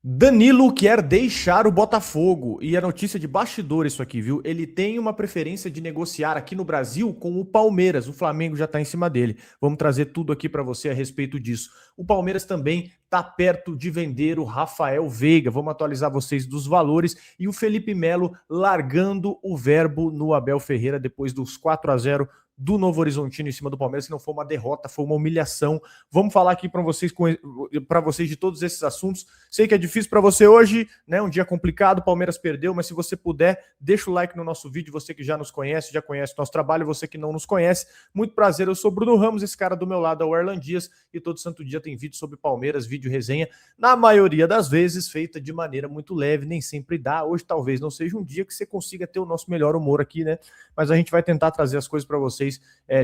Danilo quer deixar o Botafogo. E a notícia de bastidor isso aqui, viu? Ele tem uma preferência de negociar aqui no Brasil com o Palmeiras. O Flamengo já está em cima dele. Vamos trazer tudo aqui para você a respeito disso. O Palmeiras também está perto de vender o Rafael Veiga. Vamos atualizar vocês dos valores. E o Felipe Melo largando o verbo no Abel Ferreira depois dos 4-0 do Novo Horizontino em cima do Palmeiras, que não foi uma derrota, foi uma humilhação. Vamos falar aqui para vocês de todos esses assuntos. Sei que é difícil para você hoje, né? Um dia complicado, o Palmeiras perdeu, mas se você puder, deixa o like no nosso vídeo. Você que já nos conhece, já conhece o nosso trabalho, você que não nos conhece, muito prazer. Eu sou Bruno Ramos, esse cara do meu lado é o Erlan Dias, e todo santo dia tem vídeo sobre Palmeiras, vídeo resenha, na maioria das vezes feita de maneira muito leve, nem sempre dá. Hoje talvez não seja um dia que você consiga ter o nosso melhor humor aqui, né? Mas a gente vai tentar trazer as coisas para vocês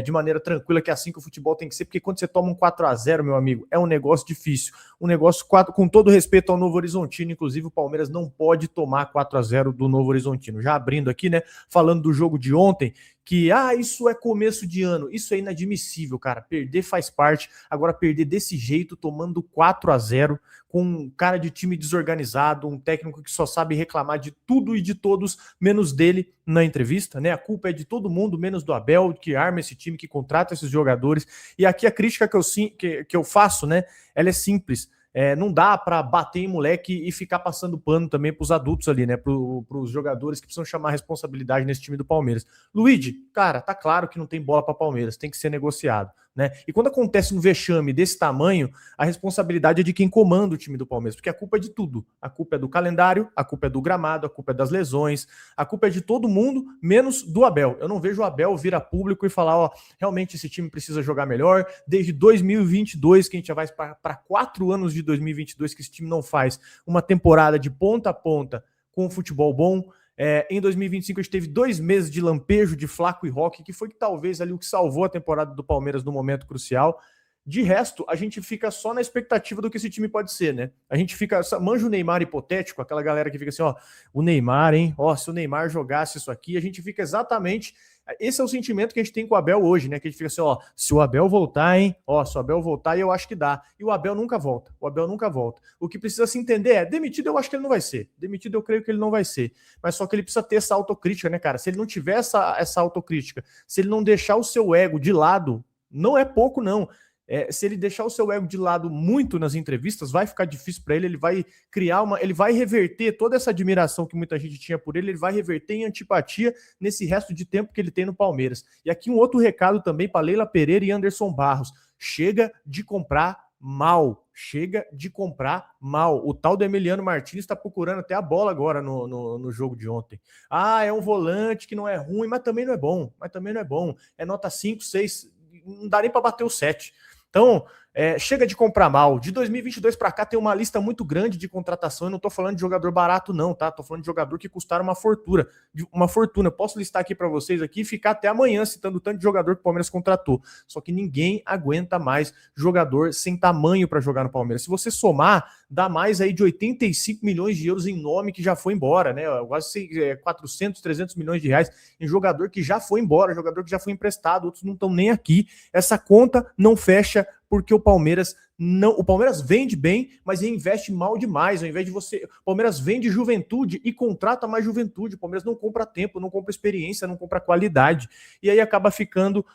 de maneira tranquila, que é assim que o futebol tem que ser, porque quando você toma um 4-0, meu amigo, é um negócio difícil. Um negócio, com todo respeito ao Novo Horizontino, inclusive o Palmeiras não pode tomar 4-0 do Novo Horizontino. Já abrindo aqui, né, falando do jogo de ontem, que, isso é começo de ano. Isso é inadmissível, cara. Perder faz parte. Agora, perder desse jeito, tomando 4-0, com um cara de time desorganizado, um técnico que só sabe reclamar de tudo e de todos, menos dele na entrevista, né? A culpa é de todo mundo, menos do Abel, que arma esse time, que contrata esses jogadores. E aqui a crítica que eu faço, né? Ela é simples. Não dá para bater em moleque e ficar passando pano também para os adultos ali, né? Para os jogadores que precisam chamar a responsabilidade nesse time do Palmeiras. Luigi, cara, tá claro que não tem bola para Palmeiras, tem que ser negociado, né? E quando acontece um vexame desse tamanho, a responsabilidade é de quem comanda o time do Palmeiras, porque a culpa é de tudo. A culpa é do calendário, a culpa é do gramado, a culpa é das lesões, a culpa é de todo mundo, menos do Abel. Eu não vejo o Abel vir a público e falar, realmente esse time precisa jogar melhor. Desde 2022, que a gente já vai para 4 anos de 2022, que esse time não faz uma temporada de ponta a ponta com futebol bom. Em 2025 a gente teve 2 meses de lampejo de Flaco e Roque, que foi talvez ali o que salvou a temporada do Palmeiras no momento crucial. De resto, a gente fica só na expectativa do que esse time pode ser, né? A gente fica, manja o Neymar hipotético, aquela galera que fica assim, o Neymar, hein? Se o Neymar jogasse isso aqui, a gente fica exatamente... Esse é o sentimento que a gente tem com o Abel hoje, né? Que a gente fica assim, se o Abel voltar, hein? Se o Abel voltar, eu acho que dá. E o Abel nunca volta. O Abel nunca volta. O que precisa se entender demitido eu acho que ele não vai ser. Demitido eu creio que ele não vai ser. Mas só que ele precisa ter essa autocrítica, né, cara? Se ele não tiver essa autocrítica, se ele não deixar o seu ego de lado, não é pouco, não. Se ele deixar o seu ego de lado muito nas entrevistas, vai ficar difícil para ele. Ele vai criar ele vai reverter toda essa admiração que muita gente tinha por ele, ele vai reverter em antipatia nesse resto de tempo que ele tem no Palmeiras. E aqui um outro recado também para Leila Pereira e Anderson Barros: chega de comprar mal. Chega de comprar mal. O tal do Emiliano Martins está procurando até a bola agora no jogo de ontem. É um volante que não é ruim, mas também não é bom. É nota 5, 6, não dá nem para bater o 7. Então, chega de comprar mal. De 2022 para cá tem uma lista muito grande de contratação. Eu não estou falando de jogador barato não, tá? Estou falando de jogador que custaram uma fortuna. Eu posso listar aqui para vocês aqui e ficar até amanhã citando o tanto de jogador que o Palmeiras contratou. Só que ninguém aguenta mais jogador sem tamanho para jogar no Palmeiras. Se você somar, dá mais aí de 85 milhões de euros em nome que já foi embora, né? Quase 400, 300 milhões de reais em jogador que já foi embora, jogador que já foi emprestado, outros não estão nem aqui. Essa conta não fecha porque o Palmeiras vende bem, mas investe mal demais. Ao invés de o Palmeiras vende juventude e contrata mais juventude. O Palmeiras não compra tempo, não compra experiência, não compra qualidade. E aí acaba ficando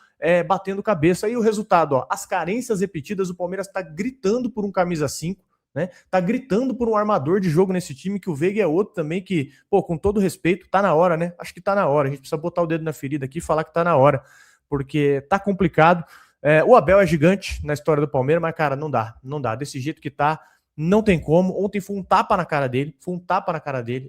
batendo cabeça. E o resultado, as carências repetidas, o Palmeiras está gritando por um camisa 5, né? Tá gritando por um armador de jogo nesse time, que o Veiga é outro também que, com todo respeito, tá na hora, né? Acho que tá na hora. A gente precisa botar o dedo na ferida aqui e falar que tá na hora, porque tá complicado. O Abel é gigante na história do Palmeiras, mas, cara, não dá. Desse jeito que tá, não tem como. Ontem foi um tapa na cara dele,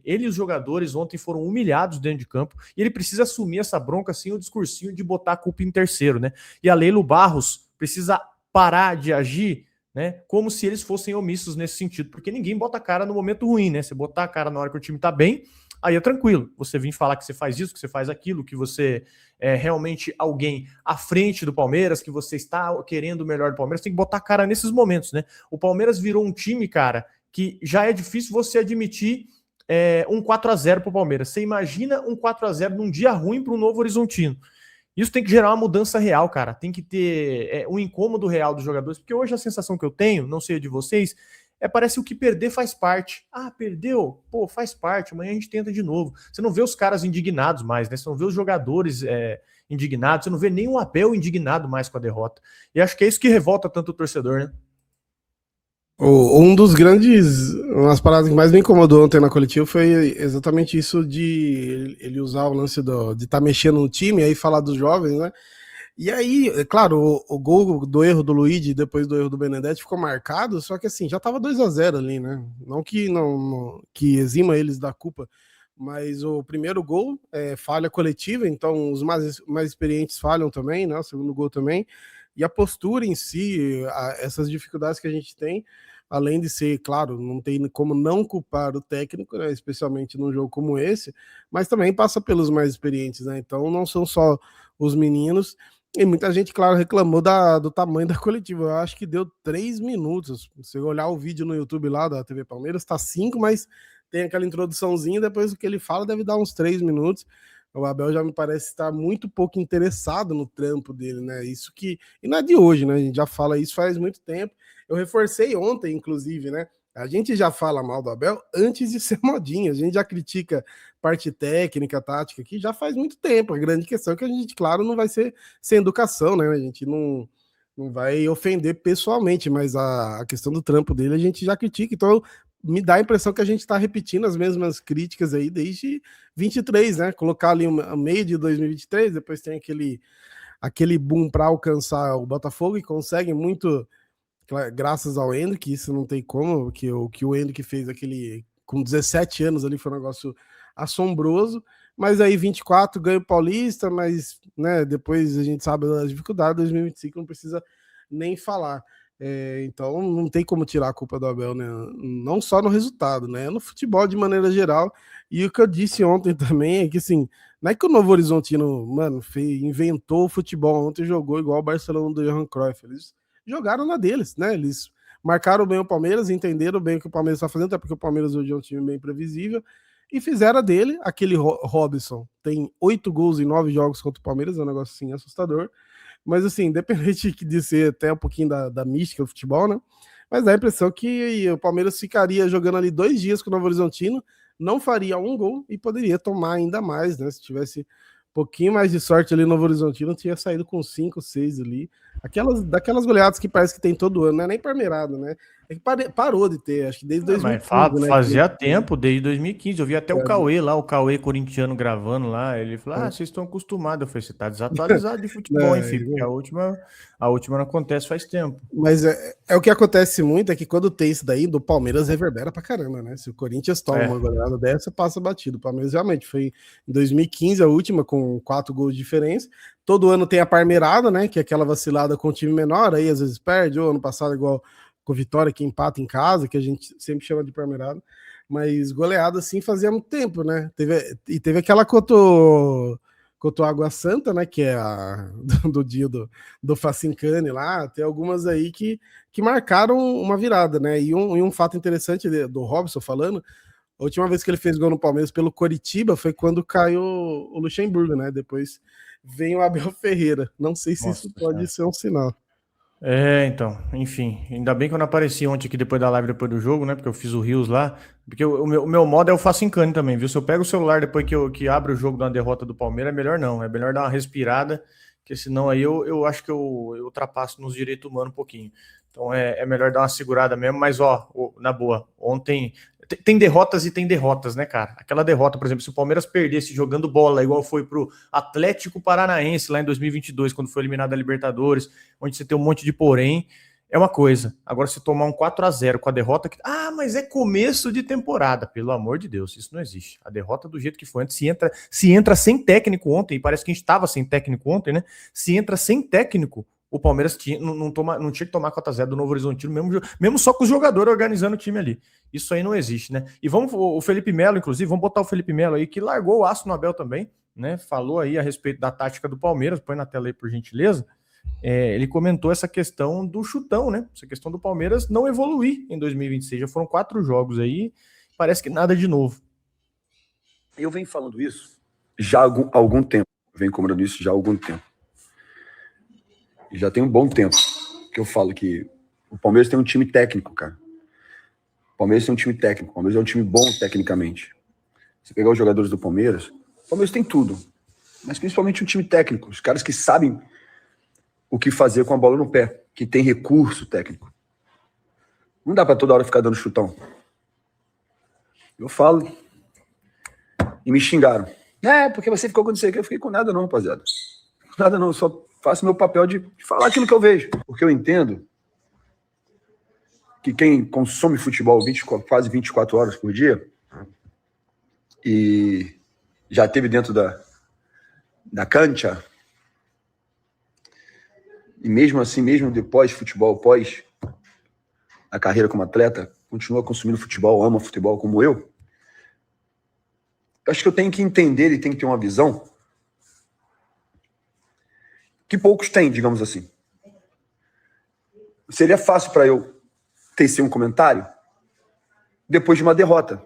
Ele e os jogadores ontem foram humilhados dentro de campo, e ele precisa assumir essa bronca, assim, o discursinho de botar a culpa em terceiro, né? E a Leila Barros precisa parar de agir, né, como se eles fossem omissos nesse sentido, porque ninguém bota a cara no momento ruim, né? Você botar a cara na hora que o time tá bem, aí é tranquilo. Você vir falar que você faz isso, que você faz aquilo, que você é realmente alguém à frente do Palmeiras, que você está querendo o melhor do Palmeiras, tem que botar a cara nesses momentos, né? O Palmeiras virou um time, cara, que já é difícil você admitir um 4-0 pro Palmeiras. Você imagina um 4-0 num dia ruim pro Novo Horizontino. Isso tem que gerar uma mudança real, cara. Tem que ter um incômodo real dos jogadores, porque hoje a sensação que eu tenho, não sei a de vocês, Parece o que perder faz parte. Ah, perdeu? Pô, faz parte, amanhã a gente tenta de novo. Você não vê os caras indignados mais, né? Você não vê os jogadores indignados, você não vê nem o Abel indignado mais com a derrota. E acho que é isso que revolta tanto o torcedor, né? Um dos grandes, umas paradas que mais me incomodou ontem na coletiva foi exatamente isso de ele usar o lance de estar mexendo no time, aí falar dos jovens, né? E aí, é claro, o gol do erro do Luigi depois do erro do Benedetti ficou marcado, só que assim, já tava 2-0 ali, né? Não que que exima eles da culpa, mas o primeiro gol é falha coletiva, então os mais experientes falham também, né? O segundo gol também. E a postura em si, essas dificuldades que a gente tem, além de ser, claro, não tem como não culpar o técnico, né, especialmente num jogo como esse, mas também passa pelos mais experientes, né? Então não são só os meninos. E muita gente, claro, reclamou do tamanho da coletiva. Eu acho que deu 3 minutos. Se você olhar o vídeo no YouTube lá da TV Palmeiras, tá 5, mas tem aquela introduçãozinha, depois o que ele fala deve dar uns 3 minutos. O Abel já me parece estar muito pouco interessado no trampo dele, né? Isso que. E não é de hoje, né? A gente já fala isso faz muito tempo. Eu reforcei ontem, inclusive, né? A gente já fala mal do Abel antes de ser modinha. A gente já critica parte técnica, tática aqui já faz muito tempo. A grande questão é que a gente, claro, não vai ser sem educação, né? A gente não vai ofender pessoalmente, mas a questão do trampo dele a gente já critica. Então, me dá a impressão que a gente está repetindo as mesmas críticas aí desde 23, né? Colocar ali o meio de 2023, depois tem aquele boom para alcançar o Botafogo e consegue muito graças ao Hendrick, isso não tem como, que o Hendrick fez aquele com 17 anos ali foi um negócio assombroso, mas aí 24 ganha o Paulista, mas né, depois a gente sabe das dificuldades, 2025 não precisa nem falar. Então não tem como tirar a culpa do Abel, né? Não só no resultado, né? No futebol de maneira geral. E o que eu disse ontem também é que assim, não é que o Novo Horizontino, mano, inventou o futebol ontem, jogou igual o Barcelona do Johan Cruyff. Eles jogaram na deles, né? Eles marcaram bem o Palmeiras, entenderam bem o que o Palmeiras está fazendo, até porque o Palmeiras hoje é um time bem previsível, e fizeram dele aquele Robson. Tem 8 gols em 9 jogos contra o Palmeiras, é um negócio assim assustador. Mas assim, independente de ser até um pouquinho da mística do futebol, né? Mas dá a impressão que o Palmeiras ficaria jogando ali 2 dias com o Novo Horizontino, não faria um gol e poderia tomar ainda mais, né? Se tivesse um pouquinho mais de sorte ali no Novo Horizontino, tinha saído com 5, 6 ali. Daquelas goleadas que parece que tem todo ano, não é nem Parmeirado, né? É que parou de ter, acho que desde 2015, né? Fazia tempo, desde 2015. Eu vi até o Cauê lá, o Cauê corintiano gravando lá. Ele falou: Ah, vocês estão acostumados. Eu falei: Você tá desatualizado de futebol, hein, filho? Porque a última não acontece faz tempo. Mas o que acontece muito é que quando tem isso daí, do Palmeiras reverbera pra caramba, né? Se o Corinthians toma uma goleada dessa, passa batido. O Palmeiras realmente foi em 2015 a última, com 4 gols de diferença. Todo ano tem a Parmeirada, né? Que é aquela vacilada com o time menor, aí às vezes perde, ou ano passado igual com o Vitória, que empata em casa, que a gente sempre chama de Parmeirada. Mas goleada assim fazia muito tempo, né? Teve aquela contra o Água Santa, né? Que é do dia do Facincani lá. Tem algumas aí que marcaram uma virada, né? E um fato interessante do Robson falando, a última vez que ele fez gol no Palmeiras pelo Coritiba foi quando caiu o Luxemburgo, né? Depois vem o Abel Ferreira. Não sei se isso pode ser um sinal. Então, enfim, ainda bem que eu não apareci ontem aqui depois da live, depois do jogo, né? Porque eu fiz o Rios lá. Porque o meu modo é o Facincani também, viu? Se eu pego o celular depois que abre o jogo da derrota do Palmeiras, é melhor não. É melhor dar uma respirada, porque senão aí eu acho que eu ultrapasso nos direitos humanos um pouquinho. Então é melhor dar uma segurada mesmo, mas ó, na boa, ontem tem derrotas e tem derrotas, né, cara? Aquela derrota, por exemplo, se o Palmeiras perdesse jogando bola, igual foi pro Atlético Paranaense lá em 2022, quando foi eliminado da Libertadores, onde você tem um monte de porém, é uma coisa. Agora, se tomar um 4-0 com a derrota, mas é começo de temporada, pelo amor de Deus, isso não existe. A derrota do jeito que foi antes, se entra sem técnico ontem, e parece que a gente estava sem técnico ontem, né? Se entra sem técnico, o Palmeiras não tinha que tomar 4-0 do Novo Horizontino, mesmo só com os jogadores organizando o time ali. Isso aí não existe, né? E o Felipe Melo, inclusive, vamos botar o Felipe Melo aí, que largou o aço no Abel também, né? Falou aí a respeito da tática do Palmeiras, põe na tela aí, por gentileza. Ele comentou essa questão do chutão, né? Essa questão do Palmeiras não evoluir em 2026. Já foram 4 jogos aí, parece que nada de novo. Eu venho falando isso já há algum tempo. Venho cobrando isso já há algum tempo. Já tem um bom tempo que eu falo que o Palmeiras tem um time técnico, cara. O Palmeiras tem um time técnico, o Palmeiras é um time bom tecnicamente. Se pegar os jogadores do Palmeiras, o Palmeiras tem tudo, mas principalmente um time técnico, os caras que sabem o que fazer com a bola no pé, que tem recurso técnico. Não dá pra toda hora ficar dando chutão. Eu falo e me xingaram. Porque você ficou com isso aqui. Eu fiquei com nada não, rapaziada. Nada não, eu só faço meu papel de falar aquilo que eu vejo. Porque eu entendo que quem consome futebol quase 24 horas por dia e já esteve dentro da cancha, e mesmo assim, mesmo depois futebol, pós a carreira como atleta, continua consumindo futebol, ama futebol como eu acho que eu tenho que entender e tenho que ter uma visão que poucos têm, digamos assim. Seria fácil para eu tecer um comentário depois de uma derrota.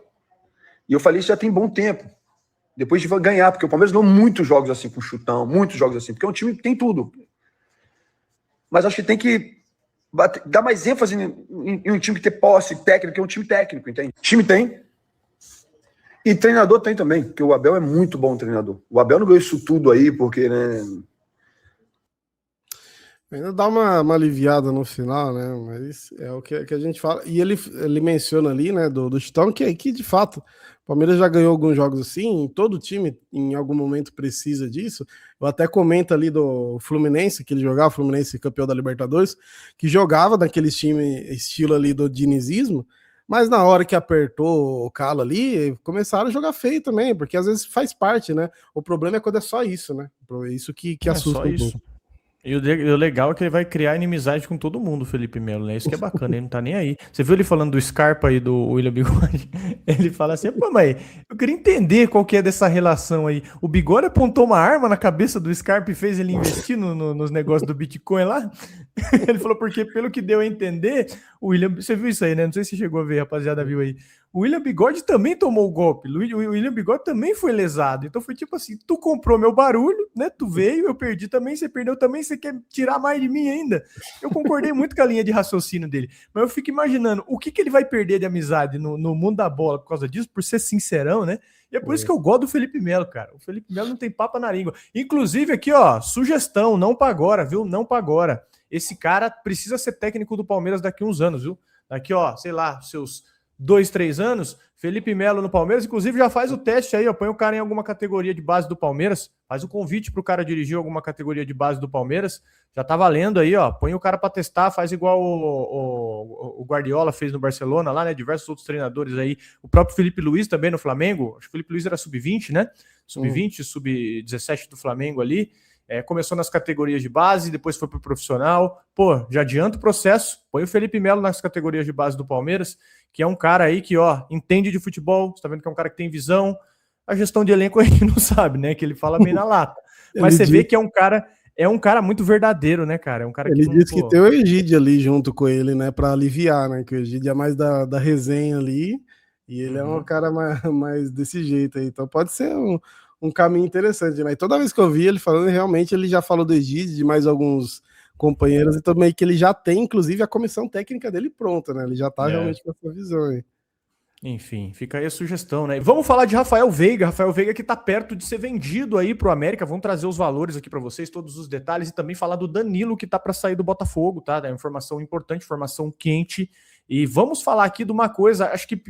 E eu falei isso já tem bom tempo. Depois de ganhar, porque o Palmeiras ganhou muitos jogos assim com chutão, muitos jogos assim, porque é um time que tem tudo. Mas acho que tem que dar mais ênfase em um time que tem posse técnica, que é um time técnico, entende? Time tem. E treinador tem também, porque o Abel é muito bom treinador. O Abel não ganhou isso tudo aí, porque, né? Ainda dá uma aliviada no final, né? Mas é o que a gente fala. E ele menciona ali, né, do chutão, que de fato, o Palmeiras já ganhou alguns jogos assim, todo time em algum momento precisa disso. Eu até comento ali do Fluminense, que ele jogava, o Fluminense campeão da Libertadores, que jogava naqueles time estilo ali do dinizismo, mas na hora que apertou o calo ali, começaram a jogar feio também, porque às vezes faz parte, né? O problema é quando é só isso, né? Isso que assusta um pouco. E o legal é que ele vai criar inimizade com todo mundo, o Felipe Melo, né? Isso que é bacana, ele não tá nem aí. Você viu ele falando do Scarpa e do William Bigode? Ele fala assim, pô, mas eu queria entender qual que é dessa relação aí. O Bigode apontou uma arma na cabeça do Scarpa e fez ele investir nos negócios do Bitcoin lá? Ele falou, porque pelo que deu a entender, o William... Você viu isso aí, né? Não sei se chegou a ver, rapaziada, viu aí. O William Bigode também tomou o golpe. O William Bigode também foi lesado. Então foi tipo assim, tu comprou meu barulho, né? Tu veio, eu perdi também, você perdeu também, você quer tirar mais de mim ainda? Eu concordei muito com a linha de raciocínio dele. Mas eu fico imaginando, o que ele vai perder de amizade no mundo da bola por causa disso, por ser sincerão, né? E é por isso que eu gosto do Felipe Melo, cara. O Felipe Melo não tem papo na língua. Inclusive aqui, ó, sugestão, não pra agora, viu? Não pra agora. Esse cara precisa ser técnico do Palmeiras daqui a uns anos, viu? Daqui, ó, sei lá, seus 2, 3 anos, Felipe Melo no Palmeiras, inclusive já faz o teste aí, ó, põe o cara em alguma categoria de base do Palmeiras, faz o convite pro cara dirigir alguma categoria de base do Palmeiras, já tá valendo aí, ó, põe o cara para testar, faz igual o Guardiola fez no Barcelona lá, né, diversos outros treinadores aí, o próprio Felipe Luiz também no Flamengo, acho que o Felipe Luiz era sub-20, né, sub-20, sub-17 do Flamengo ali, começou nas categorias de base, depois foi pro profissional, pô, já adianta o processo, põe o Felipe Melo nas categorias de base do Palmeiras, que é um cara aí que, ó, entende de futebol, você tá vendo que é um cara que tem visão, a gestão de elenco a gente não sabe, né, que ele fala bem na lata, mas você vê que é um cara muito verdadeiro, né, cara, é um cara que ele disse que tem o Egídio ali junto com ele, né, pra aliviar, né, que o Egídio é mais da resenha ali, e ele é um cara mais desse jeito aí, então pode ser um caminho interessante, né, e toda vez que eu vi ele falando, realmente ele já falou do Egídio, de mais alguns companheiros, e também que ele já tem, inclusive, a comissão técnica dele pronta, né? Ele já tá realmente com essa visão aí. Enfim, fica aí a sugestão, né? Vamos falar de Rafael Veiga que tá perto de ser vendido aí pro América. Vamos trazer os valores aqui para vocês, todos os detalhes, e também falar do Danilo, que tá para sair do Botafogo, tá? É informação importante, informação quente. E vamos falar aqui de uma coisa, acho que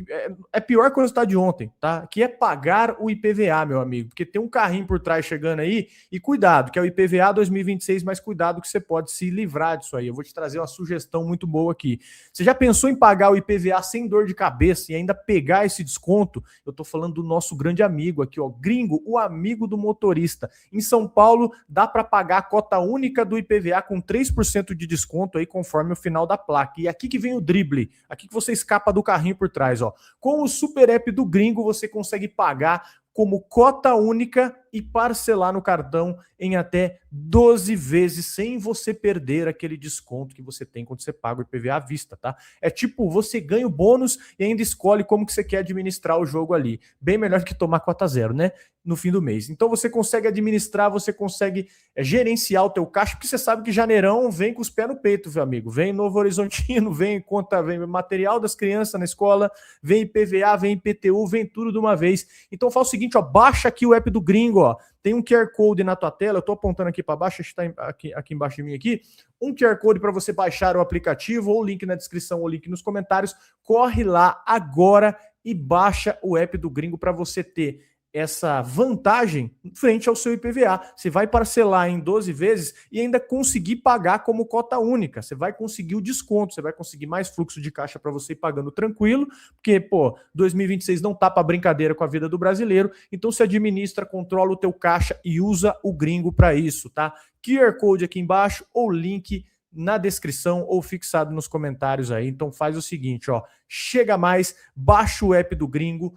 é pior que o resultado de ontem, tá? Que é pagar o IPVA, meu amigo, porque tem um carrinho por trás chegando aí, e cuidado, que é o IPVA 2026, mas cuidado que você pode se livrar disso aí. Eu vou te trazer uma sugestão muito boa aqui. Você já pensou em pagar o IPVA sem dor de cabeça e ainda pegar esse desconto? Eu tô falando do nosso grande amigo aqui, ó, Gringo, o amigo do motorista. Em São Paulo, dá para pagar a cota única do IPVA com 3% de desconto aí, conforme o final da placa. E aqui que vem o drible. Aqui que você escapa do carrinho por trás, ó. Com o super app do Gringo, você consegue pagar como cota única e parcelar no cartão em até 12 vezes sem você perder aquele desconto que você tem quando você paga o IPVA à vista, tá? É tipo, você ganha o bônus e ainda escolhe como que você quer administrar o jogo ali. Bem melhor que tomar cota zero, né? No fim do mês. Então você consegue administrar, você consegue gerenciar o teu caixa, porque você sabe que janeirão vem com os pés no peito, meu amigo. Vem Novo Horizontino, vem conta, vem material das crianças na escola, vem IPVA, vem IPTU, vem tudo de uma vez. Então faz o seguinte, ó, baixa aqui o app do Gringo, ó. Tem um QR Code na tua tela, eu tô apontando aqui para baixo, está aqui embaixo de mim aqui, um QR Code para você baixar o aplicativo, ou link na descrição, ou link nos comentários. Corre lá agora e baixa o app do Gringo para você ter essa vantagem frente ao seu IPVA. Você vai parcelar em 12 vezes e ainda conseguir pagar como cota única. Você vai conseguir o desconto, você vai conseguir mais fluxo de caixa para você ir pagando tranquilo, porque, pô, 2026 não tá para brincadeira com a vida do brasileiro, então se administra, controla o teu caixa e usa o Gringo para isso, tá? QR Code aqui embaixo ou link na descrição ou fixado nos comentários aí. Então faz o seguinte, ó, chega mais, baixa o app do Gringo,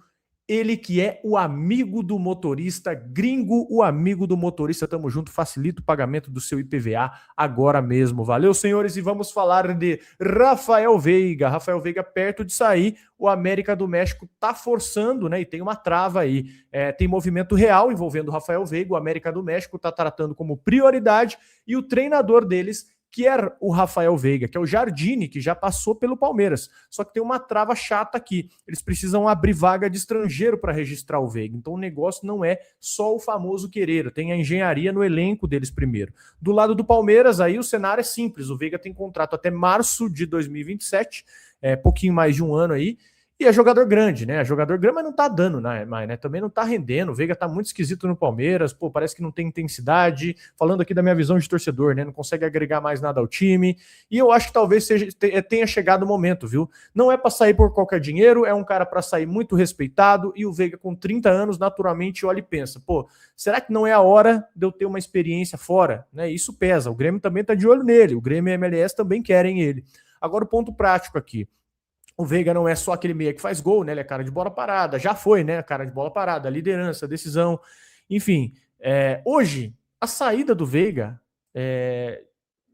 ele que é o amigo do motorista, Gringo, o amigo do motorista, tamo junto, facilita o pagamento do seu IPVA agora mesmo. Valeu, senhores, e vamos falar de Rafael Veiga. Rafael Veiga perto de sair, o América do México tá forçando, né, e tem uma trava aí. Tem movimento real envolvendo o Rafael Veiga, o América do México tá tratando como prioridade, e o treinador deles, que era o Rafael Veiga, que é o Jardine, que já passou pelo Palmeiras. Só que tem uma trava chata aqui. Eles precisam abrir vaga de estrangeiro para registrar o Veiga. Então o negócio não é só o famoso querer, tem a engenharia no elenco deles primeiro. Do lado do Palmeiras, aí o cenário é simples. O Veiga tem contrato até março de 2027, pouquinho mais de um ano aí. E é jogador grande, né? É jogador grande, mas não tá dando, né? Também não tá rendendo. O Veiga tá muito esquisito no Palmeiras, pô, parece que não tem intensidade. Falando aqui da minha visão de torcedor, né? Não consegue agregar mais nada ao time. E eu acho que talvez tenha chegado o momento, viu? Não é pra sair por qualquer dinheiro, é um cara pra sair muito respeitado. E o Veiga, com 30 anos, naturalmente olha e pensa: pô, será que não é a hora de eu ter uma experiência fora? Né? Isso pesa. O Grêmio também tá de olho nele. O Grêmio e a MLS também querem ele. Agora, o ponto prático aqui. O Veiga não é só aquele meia que faz gol, né? Ele é cara de bola parada, já foi, né? Cara de bola parada, liderança, decisão, enfim. Hoje, a saída do Veiga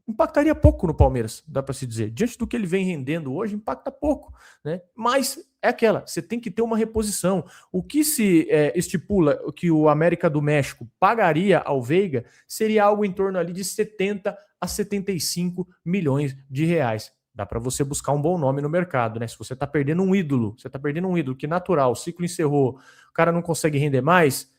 impactaria pouco no Palmeiras, dá para se dizer. Diante do que ele vem rendendo hoje, impacta pouco, né? Mas é aquela, você tem que ter uma reposição. O que se estipula que o América do México pagaria ao Veiga seria algo em torno ali de 70 a 75 milhões de reais. Dá para você buscar um bom nome no mercado, né? Se você tá perdendo um ídolo, que natural, o ciclo encerrou, o cara não consegue render mais,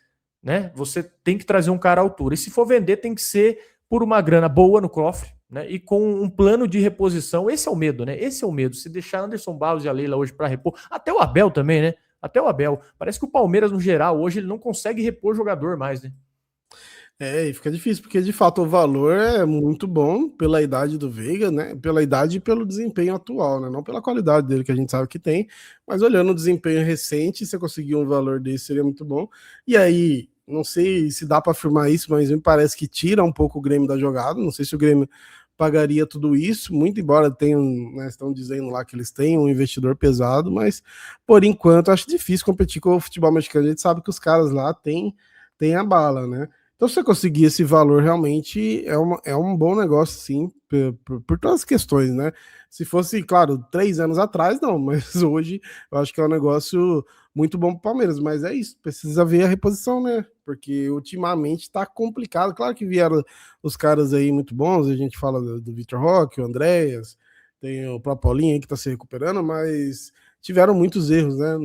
né? Você tem que trazer um cara à altura. E se for vender, tem que ser por uma grana boa no cofre, né? E com um plano de reposição. Esse é o medo, né? Esse é o medo. Se deixar Anderson Barros e a Leila hoje para repor, até o Abel também, né? Até o Abel. Parece que o Palmeiras, no geral, hoje ele não consegue repor jogador mais, né? E fica difícil, porque de fato o valor é muito bom pela idade do Veiga, né? Pela idade e pelo desempenho atual, né? Não pela qualidade dele, que a gente sabe que tem, mas olhando o desempenho recente, se conseguir um valor desse seria muito bom. E aí, não sei se dá para afirmar isso, mas me parece que tira um pouco o Grêmio da jogada. Não sei se o Grêmio pagaria tudo isso, muito embora tenham, né, estão dizendo lá que eles têm um investidor pesado, mas por enquanto acho difícil competir com o futebol mexicano. A gente sabe que os caras lá têm a bala, né? Então, se você conseguir esse valor, realmente é um bom negócio, sim, por todas as questões, né? Se fosse, claro, 3 anos atrás, não, mas hoje eu acho que é um negócio muito bom para o Palmeiras. Mas é isso, precisa ver a reposição, né? Porque ultimamente está complicado. Claro que vieram os caras aí muito bons, a gente fala do Vitor Roque, o Andréas, tem o próprio Paulinho aí que está se recuperando, mas tiveram muitos erros, né,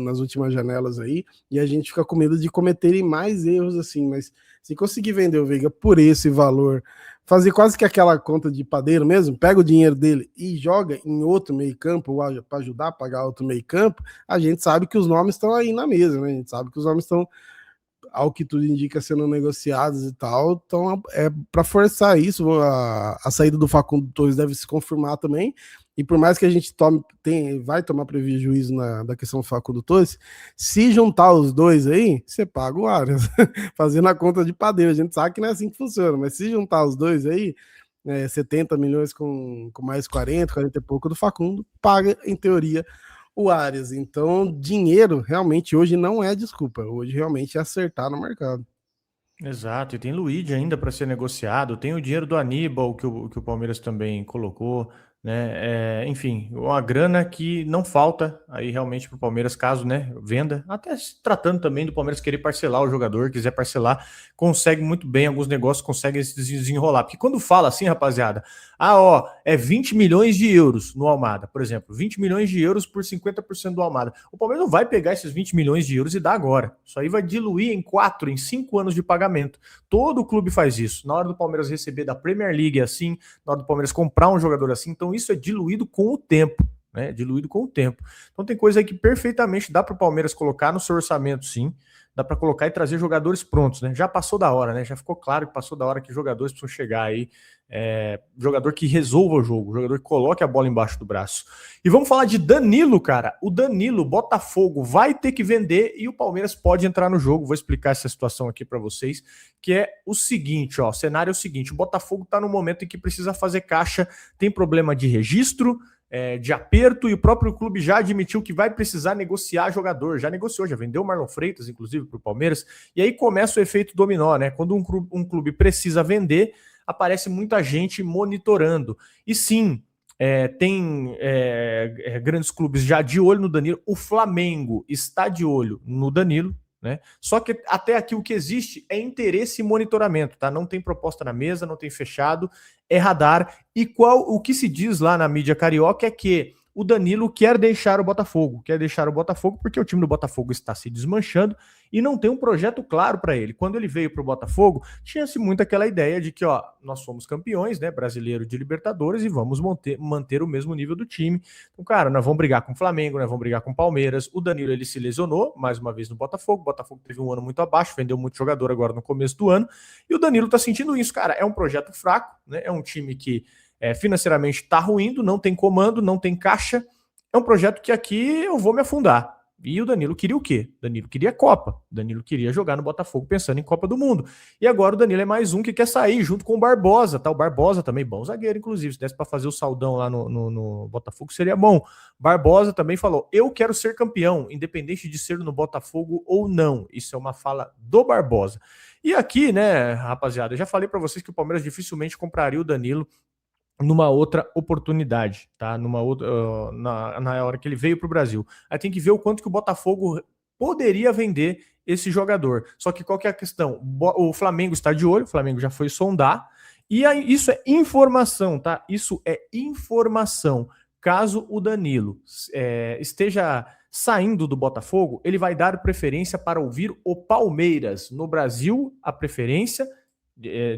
nas últimas janelas aí, e a gente fica com medo de cometerem mais erros assim. Mas se conseguir vender o Veiga por esse valor, fazer quase que aquela conta de padeiro mesmo, pega o dinheiro dele e joga em outro meio campo, para ajudar a pagar outro meio campo, a gente sabe que os nomes estão aí na mesa, né? A gente sabe que os nomes estão, ao que tudo indica, sendo negociados e tal. Então para forçar isso, a saída do Facundo Torres deve se confirmar também. E por mais que a gente vai tomar prejuízo da questão do Facundo Torres, se juntar os dois aí, você paga o Arias. Fazendo a conta de padeiro, a gente sabe que não é assim que funciona, mas se juntar os dois aí, 70 milhões com mais 40 e pouco do Facundo, paga, em teoria, o Arias. Então, dinheiro realmente hoje não é desculpa. Hoje realmente é acertar no mercado. Exato, e tem Luigi ainda para ser negociado, tem o dinheiro do Aníbal que o Palmeiras também colocou, né? Enfim, uma grana que não falta aí realmente para o Palmeiras, caso, né, venda, até se tratando também do Palmeiras querer parcelar o jogador, quiser parcelar, consegue muito bem, alguns negócios conseguem se desenrolar, porque quando fala assim, rapaziada, é 20 milhões de euros no Almada, por exemplo, 20 milhões de euros por 50% do Almada. O Palmeiras não vai pegar esses 20 milhões de euros e dar agora. Isso aí vai diluir em 5 anos de pagamento. Todo clube faz isso. Na hora do Palmeiras receber da Premier League assim, na hora do Palmeiras comprar um jogador assim, então isso é diluído com o tempo. Né, diluído com o tempo. Então tem coisa aí que perfeitamente dá para o Palmeiras colocar no seu orçamento, sim. Dá para colocar e trazer jogadores prontos, né? Já passou da hora, né? Já ficou claro que passou da hora que jogadores precisam chegar aí. Jogador que resolva o jogo, jogador que coloque a bola embaixo do braço. E vamos falar de Danilo, cara. O Danilo, Botafogo, vai ter que vender e o Palmeiras pode entrar no jogo. Vou explicar essa situação aqui para vocês, que é o seguinte, ó. O cenário é o seguinte: o Botafogo tá no momento em que precisa fazer caixa, tem problema de registro, de aperto, e o próprio clube já admitiu que vai precisar negociar jogador, já negociou, já vendeu o Marlon Freitas, inclusive, para o Palmeiras, e aí começa o efeito dominó, né? Quando um clube precisa vender, aparece muita gente monitorando. E sim, tem grandes clubes já de olho no Danilo, o Flamengo está de olho no Danilo, né? Só que até aqui o que existe é interesse e monitoramento, tá? Não tem proposta na mesa, não tem fechado, é radar. E o que se diz lá na mídia carioca é que o Danilo quer deixar o Botafogo, porque o time do Botafogo está se desmanchando e não tem um projeto claro para ele. Quando ele veio para o Botafogo, tinha-se muito aquela ideia de que, nós somos campeões, né, brasileiro de Libertadores, e vamos manter o mesmo nível do time. Então, cara, nós vamos brigar com o Flamengo, nós vamos brigar com o Palmeiras. O Danilo, ele se lesionou mais uma vez no Botafogo. O Botafogo teve um ano muito abaixo, vendeu muito jogador agora no começo do ano, e o Danilo tá sentindo isso, cara. É um projeto fraco, né? É um time que financeiramente está ruindo, não tem comando, não tem caixa. É um projeto que aqui eu vou me afundar. E o Danilo queria o quê? O Danilo queria Copa. O Danilo queria jogar no Botafogo pensando em Copa do Mundo. E agora o Danilo é mais um que quer sair junto com o Barbosa. Tá? O Barbosa também, bom zagueiro, inclusive. Se desse para fazer o saldão lá no Botafogo, seria bom. Barbosa também falou: eu quero ser campeão, independente de ser no Botafogo ou não. Isso é uma fala do Barbosa. E aqui, né, rapaziada, eu já falei para vocês que o Palmeiras dificilmente compraria o Danilo numa outra oportunidade, tá? Numa outra, na hora que ele veio para o Brasil. Aí tem que ver o quanto que o Botafogo poderia vender esse jogador. Só que qual que é a questão? O Flamengo está de olho, o Flamengo já foi sondar, e aí, isso é informação, tá? Isso é informação. Caso o Danilo esteja saindo do Botafogo, ele vai dar preferência para ouvir o Palmeiras. No Brasil, a preferência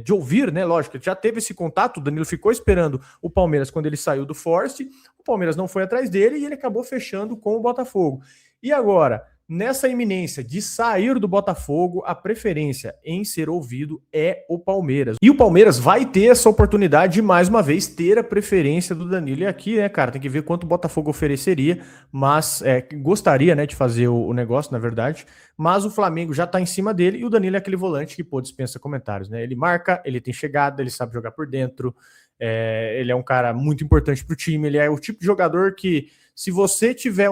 de ouvir, né? Lógico, já teve esse contato, o Danilo ficou esperando o Palmeiras quando ele saiu do Forest, o Palmeiras não foi atrás dele e ele acabou fechando com o Botafogo. E agora, nessa iminência de sair do Botafogo, a preferência em ser ouvido é o Palmeiras. E o Palmeiras vai ter essa oportunidade de, mais uma vez, ter a preferência do Danilo. E aqui, né, cara, tem que ver quanto o Botafogo ofereceria, mas gostaria, né, de fazer o negócio, na verdade. Mas o Flamengo já tá em cima dele e o Danilo é aquele volante que, dispensa comentários, né? Ele marca, ele tem chegada, ele sabe jogar por dentro, ele é um cara muito importante pro time, ele é o tipo de jogador que, se você tiver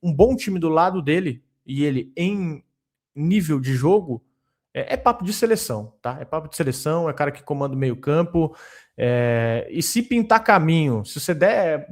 um bom time do lado dele, e ele em nível de jogo, é papo de seleção, tá? É papo de seleção, é cara que comanda o meio campo, e se pintar caminho, se você der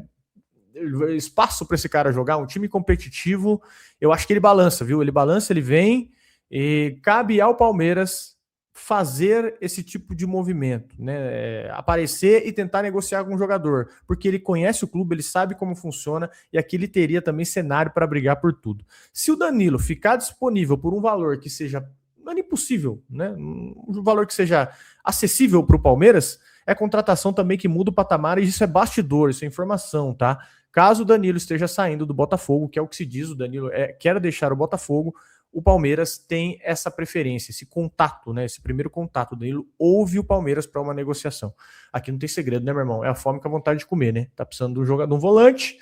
espaço para esse cara jogar, um time competitivo, eu acho que ele balança, viu? Ele balança, ele vem, e cabe ao Palmeiras fazer esse tipo de movimento, né? Aparecer e tentar negociar com o jogador, porque ele conhece o clube, ele sabe como funciona, e aqui ele teria também cenário para brigar por tudo. Se o Danilo ficar disponível por um valor que seja, não é impossível, né? Um valor que seja acessível para o Palmeiras, é contratação também que muda o patamar, e isso é bastidor, isso é informação, tá? Caso o Danilo esteja saindo do Botafogo, que é o que se diz, o Danilo quer deixar o Botafogo, o Palmeiras tem essa preferência, esse contato, né? Esse primeiro contato. O Danilo ouve o Palmeiras para uma negociação. Aqui não tem segredo, né, meu irmão? É a fome com a vontade de comer, né? Tá precisando de um jogador, de um volante.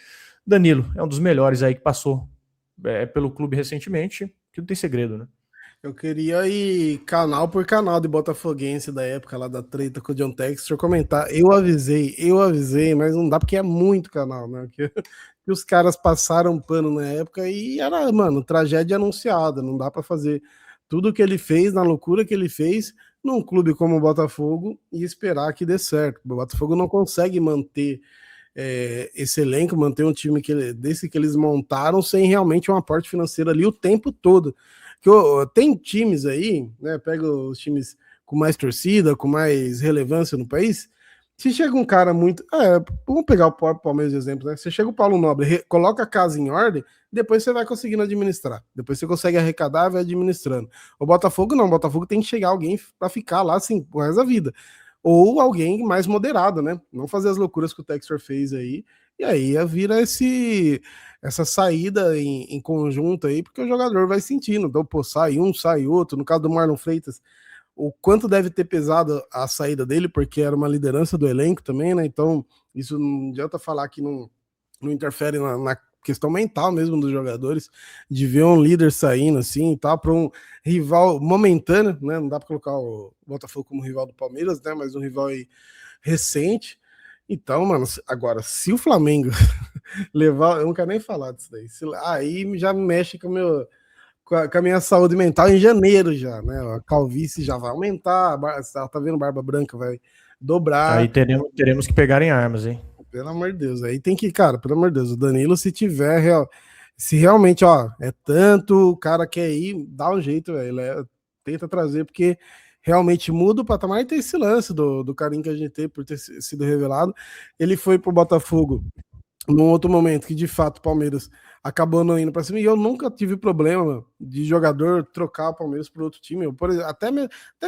Danilo é um dos melhores aí que passou pelo clube recentemente, que não tem segredo, né? Eu queria ir canal por canal de botafoguense da época lá da treta com o John Textor comentar. Eu avisei, mas não dá porque é muito canal, né? Que os caras passaram pano na época e era, mano, tragédia anunciada. Não dá pra fazer tudo que ele fez, na loucura que ele fez, num clube como o Botafogo, e esperar que dê certo. O Botafogo não consegue manter esse elenco, manter um time desse que eles montaram sem realmente um aporte financeiro ali o tempo todo. Tem times aí, né? Pega os times com mais torcida, com mais relevância no país. Se chega um cara muito. Vamos pegar o Palmeiras de exemplo, né? Você chega o Paulo Nobre, coloca a casa em ordem, depois você vai conseguindo administrar. Depois você consegue arrecadar e vai administrando. O Botafogo não, o Botafogo tem que chegar alguém para ficar lá assim, pro resto da vida. Ou alguém mais moderado, né? Não fazer as loucuras que o Textor fez aí. E aí vira essa saída em conjunto aí, porque o jogador vai sentindo. Então, pô, sai um, sai outro. No caso do Marlon Freitas, o quanto deve ter pesado a saída dele, porque era uma liderança do elenco também, né? Então, isso não adianta falar que não interfere na questão mental mesmo dos jogadores, de ver um líder saindo assim, tá, para um rival momentâneo, né? Não dá para colocar o Botafogo como rival do Palmeiras, né? Mas um rival aí recente. Então, mano, agora, se o Flamengo levar, eu não quero nem falar disso daí, aí já mexe com a minha saúde mental em janeiro já, né? A calvície já vai aumentar, tá vendo? Barba branca vai dobrar. Aí teremos que pegar em armas, hein? Pelo amor de Deus, aí tem que, cara, pelo amor de Deus, o Danilo, se tiver, se realmente, é tanto, o cara quer ir, dá um jeito, velho, tenta trazer, porque realmente muda o patamar e tem esse lance do carinho que a gente teve por ter sido revelado. Ele foi pro Botafogo num outro momento que, de fato, o Palmeiras acabou não indo para cima, e eu nunca tive problema de jogador trocar o Palmeiras por outro time, por exemplo, até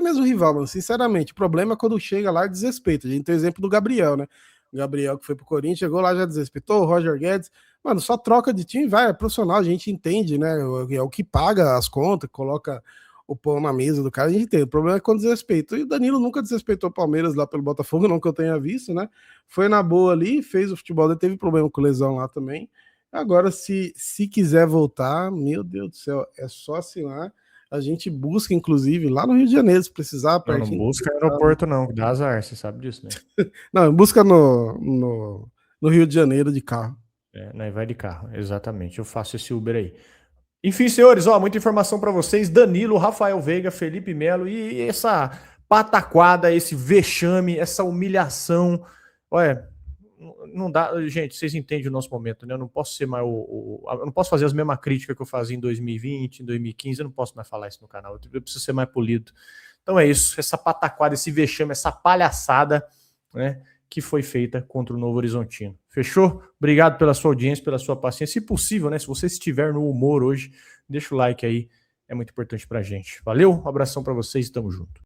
mesmo o rival, mano, sinceramente, o problema é quando chega lá e desrespeita. A gente tem o exemplo do Gabriel, né? O Gabriel que foi pro Corinthians, chegou lá, já desrespeitou, o Roger Guedes, mano, só troca de time, vai, é profissional, a gente entende, né? É o que paga as contas, coloca o pão na mesa do cara, a gente entende. O problema é quando desrespeita. E o Danilo nunca desrespeitou o Palmeiras lá pelo Botafogo, não que eu tenha visto, né? Foi na boa ali, fez o futebol, ele teve problema com lesão lá também. Agora, se quiser voltar, meu Deus do céu, é só assinar. A gente busca, inclusive, lá no Rio de Janeiro, se precisar. Não busca aeroporto, não, dá azar, você sabe disso, né? Não, busca no Rio de Janeiro de carro. Né, vai de carro, exatamente. Eu faço esse Uber aí. Enfim, senhores, muita informação para vocês. Danilo, Rafael Veiga, Felipe Melo e essa pataquada, esse vexame, essa humilhação. Olha, não dá, gente, vocês entendem o nosso momento, né? Eu não posso ser mais eu não posso fazer as mesmas críticas que eu fazia em 2020, em 2015, eu não posso mais falar isso no canal, eu preciso ser mais polido. Então é isso, essa pataquada, esse vexame, essa palhaçada, né, que foi feita contra o Novo Horizontino. Fechou? Obrigado pela sua audiência, pela sua paciência. Se possível, né, se você estiver no humor hoje, deixa o like aí, é muito importante pra gente. Valeu, um abração pra vocês e tamo junto.